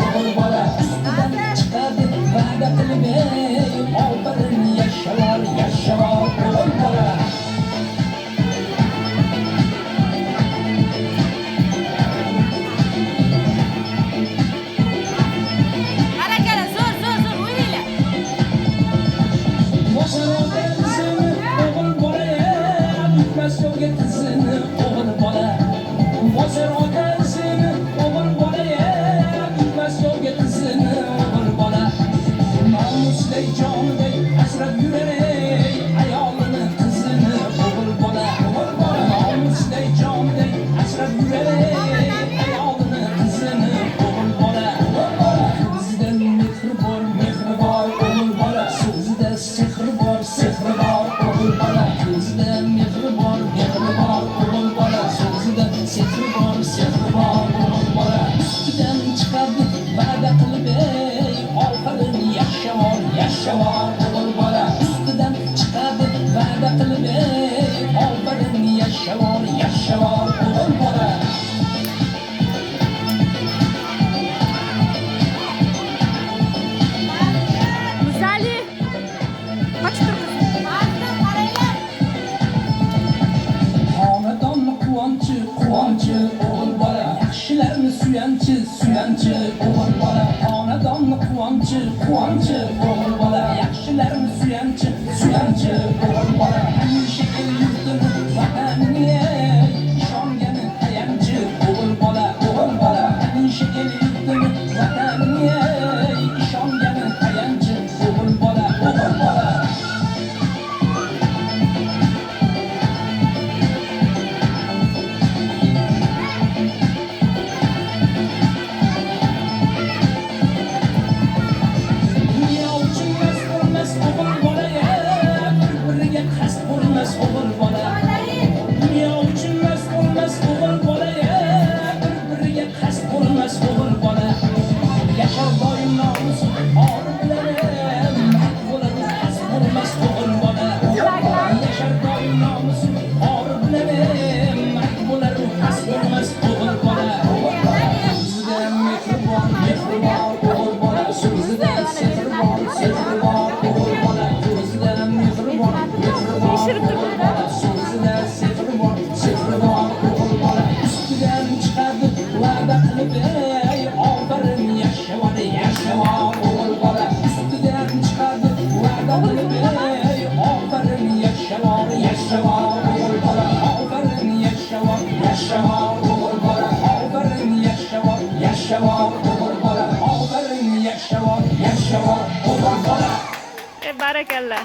o'g'il bola ustidan chiqadi va'da qilib ofarin yashavor yashavor o'g'il bola. Barakalla, zo'r o'ynanglar. O'g'il bola bitmas yo'lga tizini o'g'il bola bosar otasini o'g'il bola bitmas yo'lga tizini o'g'il bola nomusday joniday asrab yurar ayolini qizini o'g'il bola nomusday joniday asrab yurar ayolini qizini o'g'il bola ko'zida mehri bor o'g'il bola so'zida sehri bor o'g'il bola ko'zida mehri bor o'g'il bola so'zida sehri bor o'g'il bola ustidan chiqadi va'da qilib ofarin yashavor o'g'il bola ustidan chiqadi va'da qilib ofarin yashavor o'g'il bola. Musali. Qochib tur qizim. Qaranglar. Xonadonni quvonchi o'g'il bola yaxshilarni suyanchi o'g'il bola xonadonni quvonchi o'g'il bola yaxshilarni suyanchi o'g'il bola hamisha el yurtini vatanini ishongani tayanchi o'g'il bola hamisha el yurtini vatanini ishongani tayanchi o'g'il bola Dünya uchun mast bo'lmas o'g'il bola bir-biriga qasd bo'lmas o'g'il bola dunyo uchun mast bo'lmas o'g'il bola bir-biriga qasd bo'lmas o'g'il bola yashar doim nomus or bilan mard bo'ladi qasd bo'lmas o'g'il bola yashar doim nomus or bilan mard bo'ladi qasd bo'lmas o'g'il bola so'zida mehri bor o'g'il bola so'zida sehri bor o'g'il bola ko'zida mehri bor o'g'il bola so'zida sehri bor o'g'il bola ustidan chiqadi va'da qilib ofarin yashavor o'g'il bola ustidan chiqadi va'da qilib ofarin yashavor o'g'il bola ofarin yashavor o'g'il bola ofarin yashavor o'g'il bola ofarin yashavor o'g'il bola. Barakalla.